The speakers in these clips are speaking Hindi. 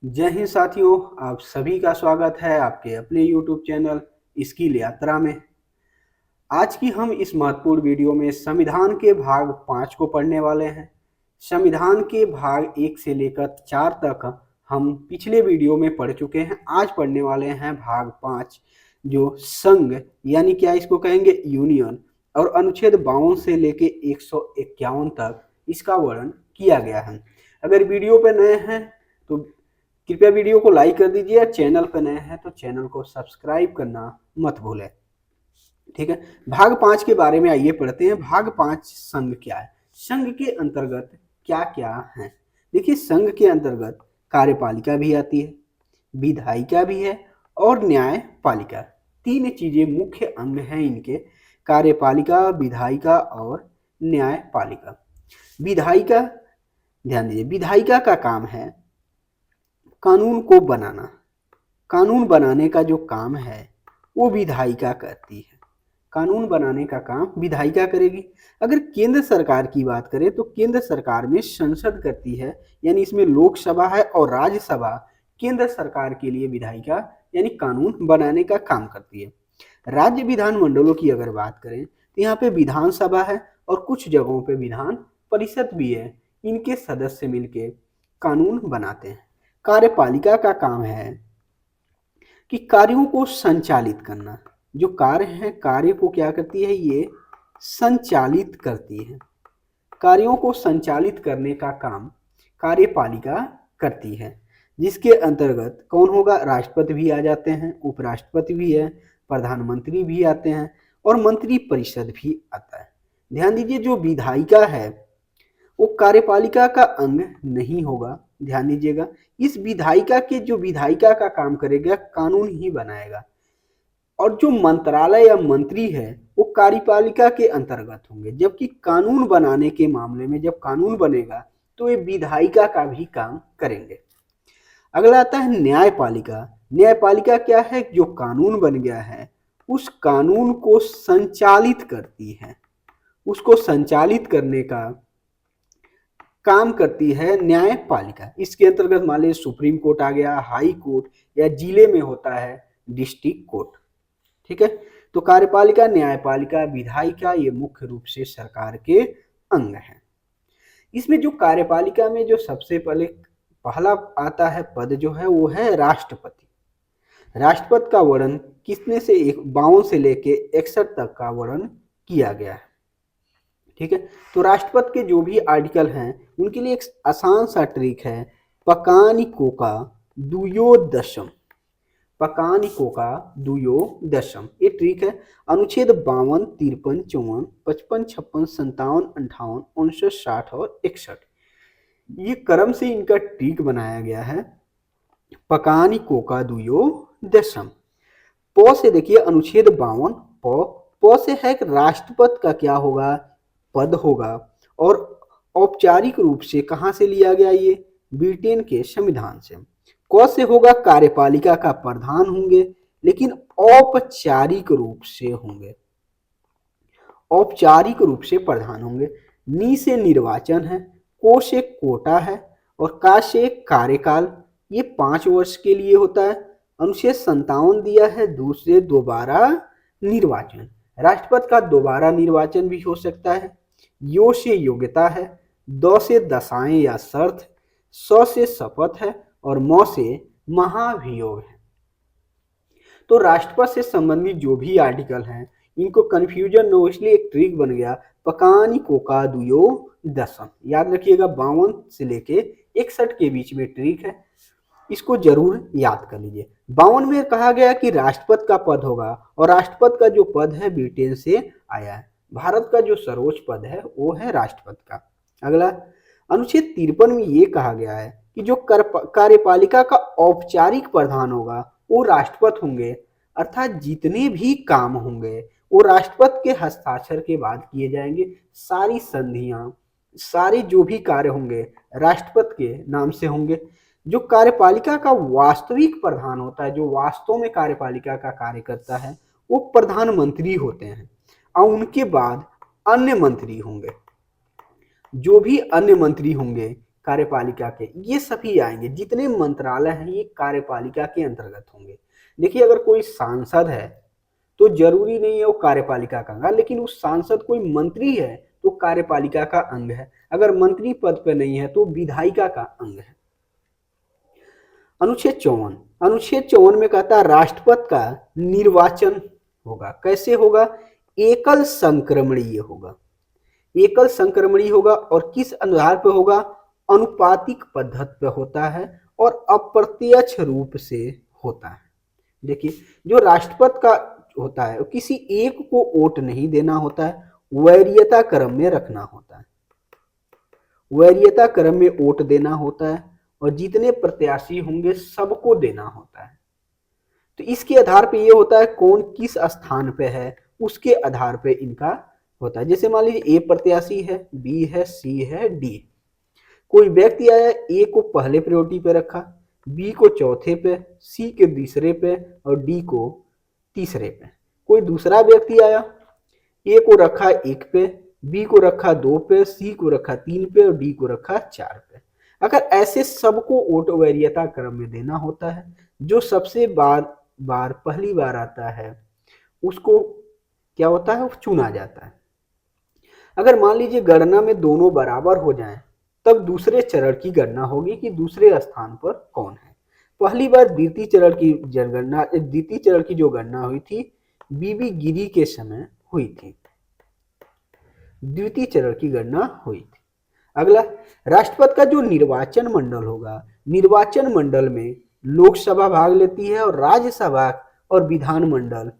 जय हिंद साथियों, आप सभी का स्वागत है आपके अपने YouTube चैनल स्किल यात्रा में। आज की हम इस महत्वपूर्ण वीडियो में संविधान के भाग 5 को पढ़ने वाले हैं। संविधान के भाग 1 से लेकर 4 तक हम पिछले वीडियो में पढ़ चुके हैं। आज पढ़ने वाले हैं भाग 5, जो संघ यानी क्या इसको कहेंगे यूनियन, और अनुच्छेद 52 से लेके 151 तक इसका वर्णन किया गया है। अगर वीडियो पे नए हैं तो कृपया वीडियो को लाइक कर दीजिए, और चैनल पर नए हैं तो चैनल को सब्सक्राइब करना मत भूलें। ठीक है, भाग 5 के बारे में आइए पढ़ते हैं। भाग 5 संघ क्या है, संघ के अंतर्गत क्या क्या है। देखिए, संघ के अंतर्गत कार्यपालिका भी आती है, विधायिका भी है और न्यायपालिका। तीन चीजें मुख्य अंग हैं इनके, कार्यपालिका, विधायिका और न्यायपालिका। विधायिका, ध्यान दीजिए, विधायिका का काम है कानून को बनाना। कानून बनाने का जो काम है वो विधायिका करती है। कानून बनाने का काम विधायिका करेगी। अगर केंद्र सरकार की बात करें तो केंद्र सरकार में संसद करती है, यानी इसमें लोकसभा है, और राज्यसभा केंद्र सरकार के लिए विधायिका यानी कानून बनाने का काम करती है। राज्य विधानमंडलों की अगर बात करें तो यहाँ पे विधानसभा है और कुछ जगहों पे विधान परिषद भी है। इनके सदस्य मिलके कानून बनाते हैं। कार्यपालिका का काम है कि कार्यों को संचालित करना। जो कार्य है, कार्य को क्या करती है, ये संचालित करती है। कार्यों को संचालित करने का काम कार्यपालिका करती है, जिसके अंतर्गत कौन होगा, राष्ट्रपति भी आ जाते हैं, उपराष्ट्रपति भी है, प्रधानमंत्री भी आते हैं और मंत्री परिषद भी आता है। ध्यान दीजिए, जो विधायिका है वो कार्यपालिका का अंग नहीं होगा। ध्यान दीजिएगा, इस विधायिका के जो विधायिका का काम करेगा कानून ही बनाएगा, और जो मंत्रालय या मंत्री है वो कार्यपालिका के अंतर्गत होंगे। जबकि कानून बनाने के मामले में जब कानून बनेगा तो ये विधायिका का भी काम करेंगे। अगला आता है न्यायपालिका। न्यायपालिका क्या है, जो कानून बन गया है उस कानून को संचालित करती है। उसको संचालित करने का काम करती है न्यायपालिका। इसके अंतर्गत मान लीजिए सुप्रीम कोर्ट आ गया, हाई कोर्ट, या जिले में होता है डिस्ट्रिक्ट कोर्ट। ठीक है, तो कार्यपालिका, न्यायपालिका, विधायिका ये मुख्य रूप से सरकार के अंग हैं। इसमें जो कार्यपालिका में जो सबसे पहला आता है पद जो है वो है राष्ट्रपति। राष्ट्रपति का वर्णन कितने से 52 से लेके 61 तक का वर्णन किया गया है। ठीक है, तो राष्ट्रपति के जो भी आर्टिकल हैं उनके लिए एक आसान सा ट्रिक है, पकानिकोका दुयोदशम। पकानिकोका दुयोदशम, ये ट्रिक है। अनुच्छेद 52, 53, 54, 55, 56, 57, 58, 59, 60 और 61, ये क्रम से इनका ट्रिक बनाया गया है। पकानिकोका दुयोदशम। प से देखिए अनुच्छेद 52, प से है कि राष्ट्रपति का क्या होगा, पद होगा, और औपचारिक रूप से कहां से लिया गया, ये ब्रिटेन के संविधान से। क से होगा कार्यपालिका का प्रधान होंगे, लेकिन औपचारिक रूप से होंगे, औपचारिक रूप से प्रधान होंगे। नी से निर्वाचन है, को से कोटा है, और का से कार्यकाल, ये 5 वर्ष के लिए होता है। अनुच्छेद 57 दिया है, दूसरे दोबारा निर्वाचन। राष्ट्रपति का दोबारा निर्वाचन भी हो सकता है। यो से योग्यता है, द से दशाएं या शर्त, स से शपथ है, और म से महाभियोग है। तो राष्ट्रपति से संबंधित जो भी आर्टिकल हैं इनको कंफ्यूजन न हो इसलिए एक ट्रिक बन गया, पकानिकोका दुयोदशम। याद रखिएगा, 52 से लेके 61 के बीच में ट्रिक है, इसको जरूर याद कर लीजिए। 52 में कहा गया कि राष्ट्रपति का पद होगा, और राष्ट्रपति का जो पद है ब्रिटेन से आया है। भारत का जो सर्वोच्च पद है वो है राष्ट्रपति का। अगला अनुच्छेद 53 में ये कहा गया है कि जो कार्यपालिका का औपचारिक प्रधान होगा वो राष्ट्रपति होंगे, अर्थात जितने भी काम होंगे वो राष्ट्रपति के हस्ताक्षर के बाद किए जाएंगे। सारी संधियां, सारे जो भी कार्य होंगे राष्ट्रपति के नाम से होंगे। जो कार्यपालिका का वास्तविक प्रधान होता है, जो वास्तव में कार्यपालिका का कार्य करता है, वो प्रधानमंत्री होते हैं, और उनके बाद अन्य मंत्री होंगे। जो भी अन्य मंत्री होंगे कार्यपालिका के, ये सभी आएंगे। जितने मंत्रालय हैं ये कार्यपालिका के अंतर्गत होंगे। देखिए, अगर कोई सांसद है तो जरूरी नहीं है वो कार्यपालिका का अंग, लेकिन उस सांसद कोई मंत्री है तो कार्यपालिका का अंग है। अगर मंत्री पद पर नहीं है तो विधायिका का अंग है। अनुच्छेद 54 में कहता है राष्ट्रपति का निर्वाचन होगा। कैसे होगा? एकल संक्रमणीय होगा। एकल संक्रमणीय होगा और किस आधार पर होगा? अनुपातिक पद्धति पर होता है और अप्रत्यक्ष रूप से होता है। देखिए, जो राष्ट्रपति का होता है किसी एक को वोट नहीं देना होता है, वरीयता क्रम में रखना होता है। वरीयता क्रम में वोट देना होता है और जितने प्रत्याशी होंगे सबको देना होता है। तो इसके आधार पे ये होता है कौन किस स्थान पे है, उसके आधार पे इनका होता है। जैसे मान लीजिए ए प्रत्याशी है, बी है, सी है, डी। कोई व्यक्ति आया, ए को पहले प्रायोरिटी पे रखा, बी को चौथे पे, सी के तीसरे पे और डी को तीसरे पे। कोई दूसरा व्यक्ति आया, ए को रखा 1 पे, बी को रखा 2 पे, सी को रखा 3 पे और डी को रखा 4 पे। अगर ऐसे सबको वोट वरीयता क्रम में देना होता है, जो सबसे बार पहली बार आता है उसको क्या होता है? वो चुना जाता है। अगर मान लीजिए गणना में दोनों बराबर हो जाएं, तब दूसरे चरण की गणना होगी कि दूसरे स्थान पर कौन है। पहली बार द्वितीय चरण की जो गणना हुई थी बीबी गिरी के समय हुई थी। द्वितीय चरण की गणना हुई थी। अगला, राष्ट्रपति का जो निर्वाचन मंडल होगा, निर्वाचन मंडल में लोकसभा भाग लेती है और राज्यसभा और विधानमंडल,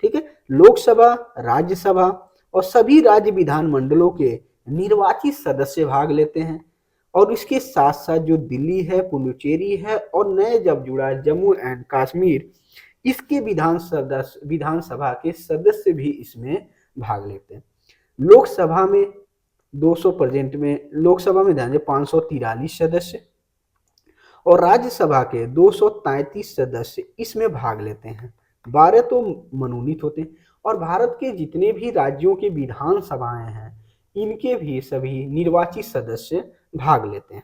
ठीक है, लोकसभा, राज्यसभा और सभी राज्य विधान मंडलों के निर्वाचित सदस्य भाग लेते हैं। और इसके साथ साथ जो दिल्ली है, पुडुचेरी है और नए जब जुड़ा जम्मू एंड कश्मीर, इसके विधानसभा के सदस्य भी इसमें भाग लेते हैं। लोकसभा में 200% में, लोकसभा में ध्यान दें 543 सदस्य और राज्यसभा के 233 सदस्य इसमें भाग लेते हैं। 12 तो मनोनीत होते हैं और भारत के जितने भी राज्यों की विधानसभाएं हैं इनके भी सभी निर्वाचित सदस्य भाग लेते हैं।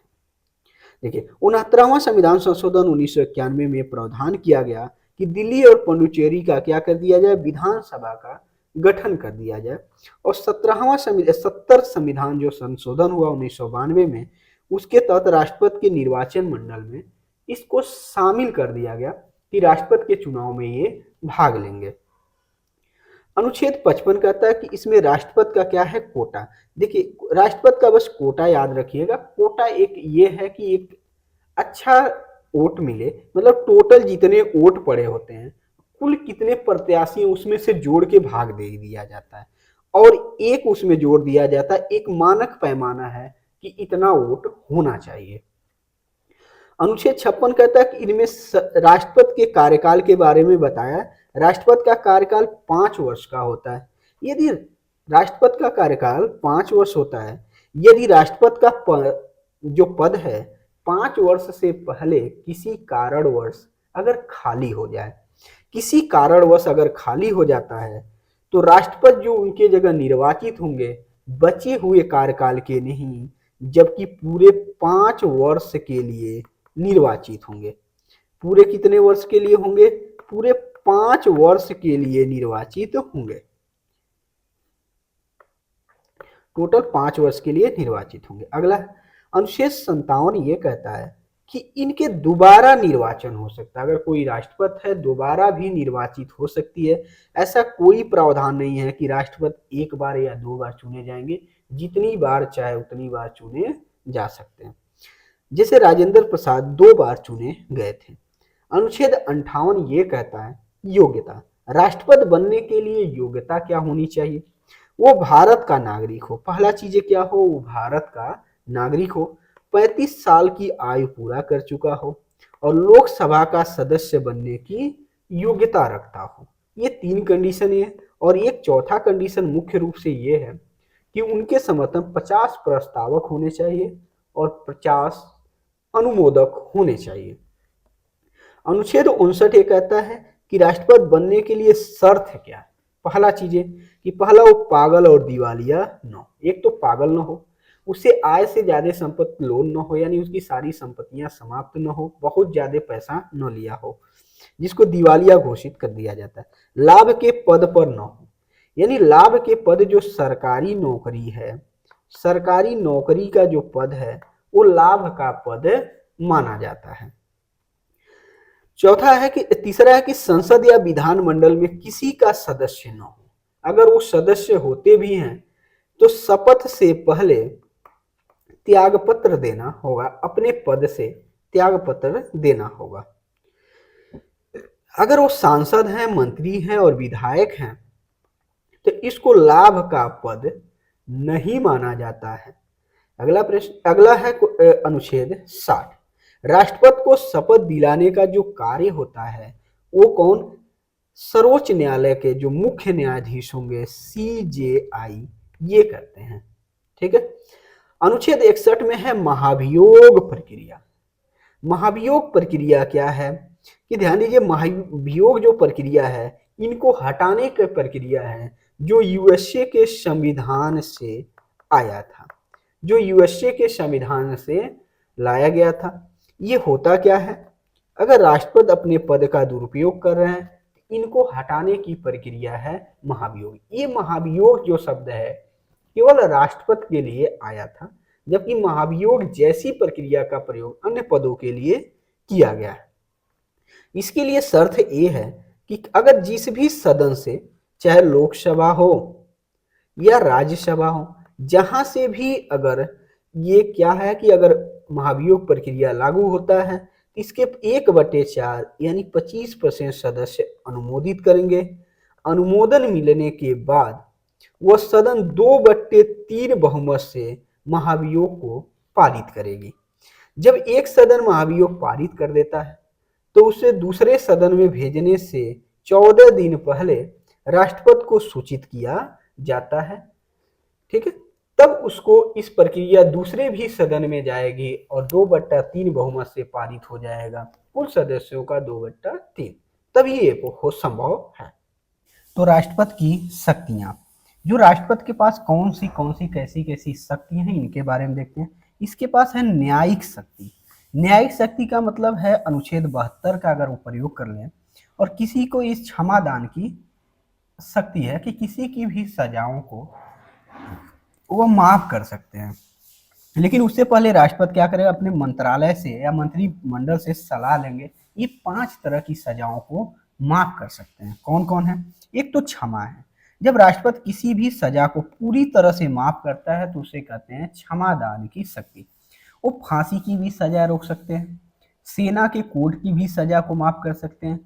देखिए, 69वां संविधान संशोधन 1991 में प्रावधान किया गया कि दिल्ली और पुडुचेरी का क्या कर दिया जाए? विधानसभा का गठन कर दिया जाए। और 70 संविधान जो संशोधन हुआ 1992 में, उसके तहत राष्ट्रपति के निर्वाचन मंडल में इसको शामिल कर दिया गया कि राष्ट्रपति के चुनाव में ये भाग लेंगे। अनुच्छेद 55 कहता है कि इसमें राष्ट्रपति का क्या है? कोटा। देखिए, राष्ट्रपति का बस कोटा याद रखिएगा। कोटा एक ये है कि एक अच्छा वोट मिले, मतलब टोटल जितने वोट पड़े होते हैं, कुल कितने प्रत्याशी उसमें से जोड़ के भाग दे दिया जाता है और एक उसमें जोड़ दिया जाता है। एक मानक पैमाना है कि इतना वोट होना चाहिए। अनुच्छेद 56 कहता है कि इनमें राष्ट्रपति के कार्यकाल के बारे में बताया। राष्ट्रपति का कार्यकाल 5 वर्ष का होता है। यदि राष्ट्रपति का कार्यकाल 5 वर्ष होता है, यदि राष्ट्रपति का जो पद है 5 वर्ष से पहले किसी कारणवश अगर खाली हो जाए, किसी कारणवश अगर खाली हो जाता है, तो राष्ट्रपति जो उनके जगह निर्वाचित होंगे बचे हुए कार्यकाल के नहीं, जबकि पूरे 5 वर्ष के लिए निर्वाचित होंगे। पूरे कितने वर्ष के लिए होंगे? पूरे 5 वर्ष के लिए निर्वाचित होंगे। टोटल 5 वर्ष के लिए निर्वाचित होंगे। अगला, अनुच्छेद 57 ये कहता है कि इनके दोबारा निर्वाचन हो सकता है। अगर कोई राष्ट्रपति है दोबारा भी निर्वाचित हो सकती है। ऐसा कोई प्रावधान नहीं है कि राष्ट्रपति 1 बार या 2 बार चुने जाएंगे, जितनी बार चाहे उतनी बार चुने जा सकते हैं। जैसे राजेंद्र प्रसाद 2 बार चुने गए थे। अनुच्छेद 58 ये कहता है योग्यता। राष्ट्रपति बनने के लिए योग्यता क्या होनी चाहिए? वो भारत का नागरिक हो। पहला चीज क्या हो? वो भारत का नागरिक हो, 35 साल की आयु पूरा कर चुका हो और लोकसभा का सदस्य बनने की योग्यता रखता हो। ये 3 कंडीशन है। और एक चौथा कंडीशन मुख्य रूप से ये है कि उनके समर्थन 50 प्रस्तावक होने चाहिए और 50 अनुमोदक होने चाहिए। अनुच्छेद 59 ये कहता है कि राष्ट्रपति बनने के लिए शर्त है क्या? पहला चीज है कि पहला वो पागल और दिवालिया न हो। एक तो पागल न हो, उससे आय से ज्यादा संपत्ति लोन न हो, यानी उसकी सारी संपत्तियां समाप्त न हो, बहुत ज्यादा पैसा न लिया हो, जिसको दिवालिया घोषित कर दिया जाता है। लाभ के पद पर न हो, यानी लाभ के पद जो सरकारी नौकरी है, सरकारी नौकरी का जो पद है वो लाभ का पद माना जाता है। चौथा है कि तीसरा है कि संसद या विधानमंडल में किसी का सदस्य न हो। अगर वो सदस्य होते भी हैं तो शपथ से पहले त्यागपत्र देना होगा, अपने पद से त्यागपत्र देना होगा। अगर वो सांसद हैं, मंत्री हैं और विधायक हैं तो इसको लाभ का पद नहीं माना जाता है। अगला प्रश्न, अगला है अनुच्छेद 60। राष्ट्रपति को शपथ दिलाने का जो कार्य होता है वो कौन? सर्वोच्च न्यायालय के जो मुख्य न्यायाधीश होंगे, CJI, ये करते हैं। ठीक है। अनुच्छेद 61 में है महाभियोग प्रक्रिया। महाभियोग प्रक्रिया क्या है कि ध्यान दीजिए, महाभियोग जो प्रक्रिया है इनको हटाने की प्रक्रिया है जो USA के संविधान से आया था, जो USA के संविधान से लाया गया था। ये होता क्या है, अगर राष्ट्रपति अपने पद का दुरुपयोग कर रहे हैं, इनको हटाने की प्रक्रिया है महाभियोग। ये महाभियोग जो शब्द है केवल राष्ट्रपति के लिए आया था, जबकि महाभियोग जैसी प्रक्रिया का प्रयोग अन्य पदों के लिए किया गया है। इसके लिए शर्त ये है कि अगर जिस भी सदन से, चाहे लोकसभा हो या राज्यसभा हो, जहां से भी अगर ये क्या है कि अगर महाभियोग प्रक्रिया लागू होता है, इसके 1/4 यानी 25% सदस्य अनुमोदित करेंगे। अनुमोदन मिलने के बाद वह सदन 2/3 बहुमत से महाभियोग को पारित करेगी। जब एक सदन महाभियोग पारित कर देता है तो उसे दूसरे सदन में भेजने से 14 दिन पहले राष्ट्रपति को सूचित किया जाता है। ठीक है, तब उसको इस प्रक्रिया दूसरे भी सदन में जाएगी और 2/3 बहुमत से पारित हो जाएगा, कुल सदस्यों का 2/3, तभी ये हो संभव है। तो राष्ट्रपति की शक्तियां, जो राष्ट्रपति के पास कौन सी कैसी कैसी शक्तियां हैं इनके बारे में देखते हैं। इसके पास है न्यायिक शक्ति। न्यायिक शक्ति का मतलब है अनुच्छेद 72 का अगर वो प्रयोग कर लें और किसी को इस क्षमादान की शक्ति है कि किसी की भी सजाओं को वो माफ कर सकते हैं। लेकिन उससे पहले राष्ट्रपति क्या करेगा, अपने मंत्रालय से या मंत्रिमंडल से सलाह लेंगे। ये 5 तरह की सजाओं को माफ कर सकते हैं। कौन कौन है? एक तो क्षमा है। जब राष्ट्रपति किसी भी सजा को पूरी तरह से माफ करता है तो उसे कहते हैं क्षमादान की शक्ति। वो फांसी की भी सजा रोक सकते हैं, सेना के कोड की भी सजा को माफ कर सकते हैं,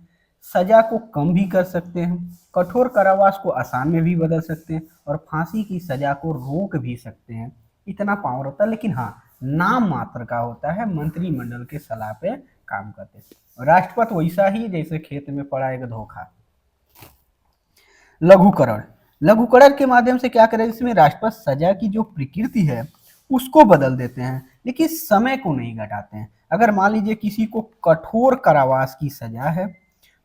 सजा को कम भी कर सकते हैं, कठोर कारावास को आसान में भी बदल सकते हैं और फांसी की सजा को रोक भी सकते हैं। इतना पावर होता है, लेकिन हाँ नाम मात्र का होता है, मंत्रिमंडल के सलाह पे काम करते हैं। राष्ट्रपति वैसा ही जैसे खेत में पड़ा एक धोखा। लघुकरण, लघुकरण के माध्यम से क्या करें, इसमें राष्ट्रपति सजा की जो प्रकृति है उसको बदल देते हैं लेकिन समय को नहीं घटाते हैं। अगर मान लीजिए किसी को कठोर कारावास की सजा है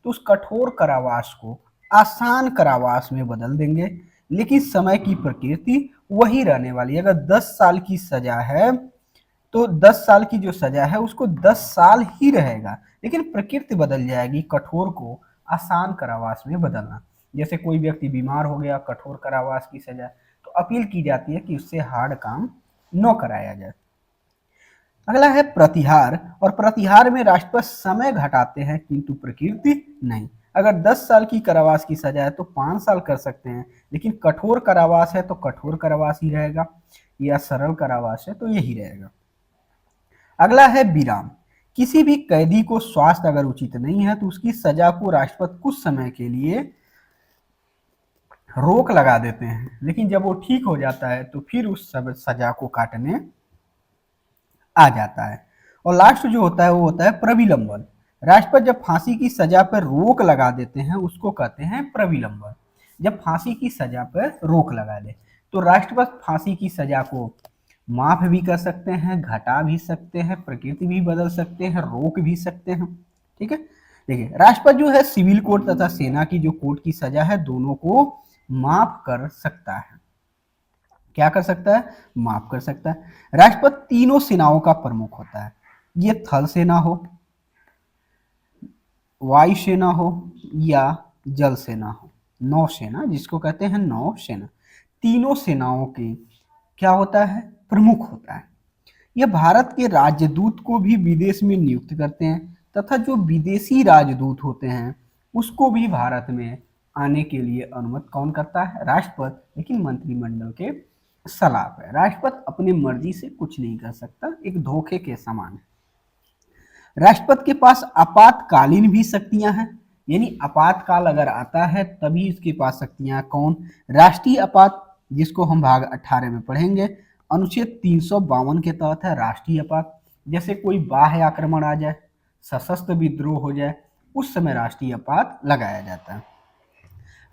तो उस कठोर कारावास को आसान कारावास में बदल देंगे, लेकिन समय की प्रकृति वही रहने वाली है। अगर 10 साल की सजा है तो 10 साल की जो सजा है उसको 10 साल ही रहेगा, लेकिन प्रकृति बदल जाएगी, कठोर को आसान कारावास में बदलना। जैसे कोई व्यक्ति बीमार हो गया, कठोर कारावास की सजा, तो अपील की जाती है कि उससे हार्ड काम न कराया जाए। अगला है प्रतिहार, और प्रतिहार में राष्ट्रपति समय घटाते हैं किंतु प्रकृति नहीं। अगर 10 साल की कारावास की सजा है तो 5 साल कर सकते हैं, लेकिन कठोर कारावास है तो कठोर कारावास ही रहेगा, या सरल कारावास है तो यही रहेगा। अगला है विराम, किसी भी कैदी को स्वास्थ्य अगर उचित नहीं है तो उसकी सजा को राष्ट्रपति कुछ समय के लिए रोक लगा देते हैं, लेकिन जब वो ठीक हो जाता है तो फिर उस सजा को काटने आ जाता है। और लास्ट जो होता है वो होता है प्रविलंबन। राष्ट्रपति जब फांसी की सजा पर रोक लगा देते हैं उसको कहते हैं प्रविलंबन। जब फांसी की सजा पर रोक लगा दे तो राष्ट्रपति फांसी की सजा को माफ भी कर सकते हैं, घटा भी सकते हैं, प्रकृति भी बदल सकते हैं, रोक भी सकते हैं। ठीक है, देखिए राष्ट्रपति जो है सिविल कोड तथा सेना की जो कोर्ट की सजा है दोनों को माफ कर सकता है। क्या कर सकता है? माफ कर सकता है। राष्ट्रपति तीनों सेनाओं का प्रमुख होता है। ये थल सेना हो, वायुसेना हो या जल सेना हो, नौसेना जिसको कहते हैं नौसेना, तीनों सेनाओं के क्या होता है? प्रमुख होता है। यह भारत के राजदूत को भी विदेश में नियुक्त करते हैं तथा जो विदेशी राजदूत होते हैं उसको भी भारत में आने के लिए अनुमति कौन करता है? राष्ट्रपति, लेकिन मंत्रिमंडल के सलाह पर। राष्ट्रपति अपनी मर्जी से कुछ नहीं कर सकता, एक धोखे के समान है। राष्ट्रपति के पास आपातकालीन भी शक्तियां हैं, यानी आपातकाल अगर आता है तभी इसके पास शक्तियां। कौन? राष्ट्रीय आपात, जिसको हम भाग 18 में पढ़ेंगे। अनुच्छेद 352 के तहत है राष्ट्रीय आपात। जैसे कोई बाह्य आक्रमण आ जाए, सशस्त्र विद्रोह हो जाए, उस समय राष्ट्रीय आपात लगाया जाता है।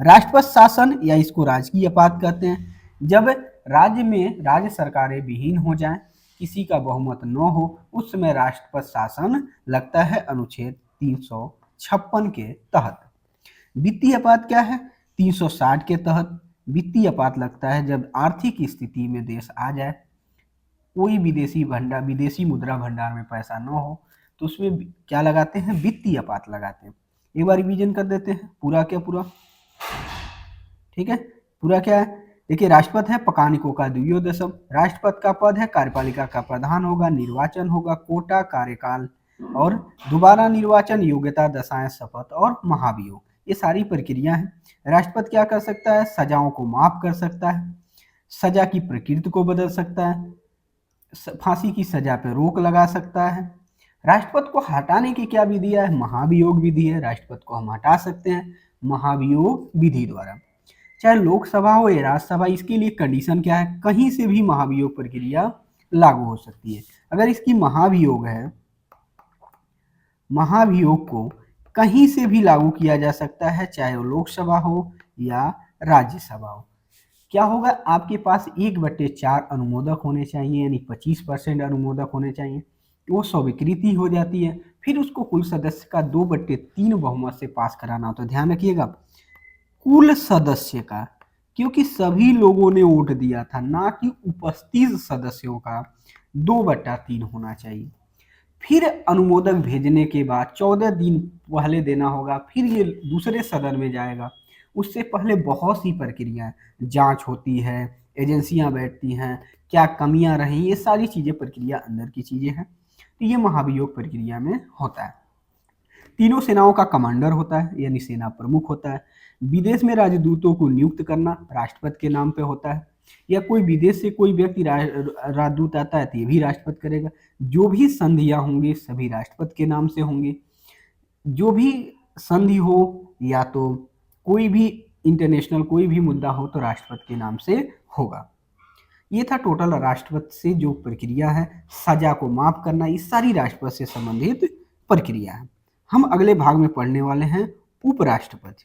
राष्ट्रपति शासन या इसको राजकीय आपात कहते हैं, जब राज्य में राज्य सरकारें विहीन हो जाएं, किसी का बहुमत न हो, उस समय राष्ट्रपति शासन लगता है अनुच्छेद 356 के तहत। वित्तीय आपात क्या है? 360 के तहत वित्तीय आपात लगता है जब आर्थिक स्थिति में देश आ जाए, कोई विदेशी मुद्रा भंडार में पैसा न हो, तो उसमें क्या लगाते हैं? वित्तीय आपात लगाते हैं। एक बार रिवीजन कर देते हैं, पूरा क्या पूरा, ठीक है। पूरा क्या है? देखिए, राष्ट्रपति है पकानिकों का द्वियोदशम, राष्ट्रपति का पद है कार्यपालिका का प्रधान होगा, निर्वाचन होगा, कोटा, कार्यकाल और दोबारा निर्वाचन, योग्यता, दशाएं, शपथ और महाभियोग, ये सारी प्रक्रिया है। राष्ट्रपति क्या कर सकता है? सजाओं को माफ कर सकता है, सजा की प्रकृति को बदल सकता है, फांसी की सजा पर रोक लगा सकता है। राष्ट्रपति को हटाने की क्या विधि है? महाभियोग विधि है। राष्ट्रपति को हम हटा सकते हैं महाभियोग विधि द्वारा। चाहे लोकसभा हो या राज्यसभा, इसके लिए कंडीशन क्या है? कहीं से भी महाभियोग प्रक्रिया लागू हो सकती है। अगर इसकी महाभियोग है, महाभियोग को कहीं से भी लागू किया जा सकता है, चाहे वो लोकसभा हो या राज्यसभा हो। क्या होगा? आपके पास 1/4 अनुमोदक होने चाहिए, यानी 25% अनुमोदक होने चाहिए, वो स्वीकृति हो जाती है। फिर उसको कुल सदस्य का 2/3 बहुमत से पास कराना होता है। ध्यान रखिएगा, कुल सदस्य का, क्योंकि सभी लोगों ने वोट दिया था, ना कि उपस्थित सदस्यों का 2/3 होना चाहिए। फिर अनुमोदक भेजने के बाद 14 दिन पहले देना होगा, फिर ये दूसरे सदन में जाएगा। उससे पहले बहुत सी प्रक्रियाएं, जांच होती है, एजेंसियां बैठती हैं, क्या कमियां रही, ये सारी चीजें प्रक्रिया अंदर की चीजें हैं। तो ये महाभियोग प्रक्रिया में होता है। तीनों सेनाओं का कमांडर होता है, यानी सेना प्रमुख होता है। विदेश में राजदूतों को नियुक्त करना राष्ट्रपति के नाम पे होता है, या कोई विदेश से कोई व्यक्ति राजदूत आता है तो ये भी राष्ट्रपति करेगा। जो भी संधियां होंगी सभी राष्ट्रपति के नाम से होंगी। जो भी संधि हो या तो कोई भी इंटरनेशनल कोई भी मुद्दा हो तो राष्ट्रपति के नाम से होगा। ये था टोटल राष्ट्रपति से जो प्रक्रिया है, सजा को माफ करना, ये सारी राष्ट्रपति से संबंधित प्रक्रिया है। हम अगले भाग में पढ़ने वाले हैं उपराष्ट्रपति।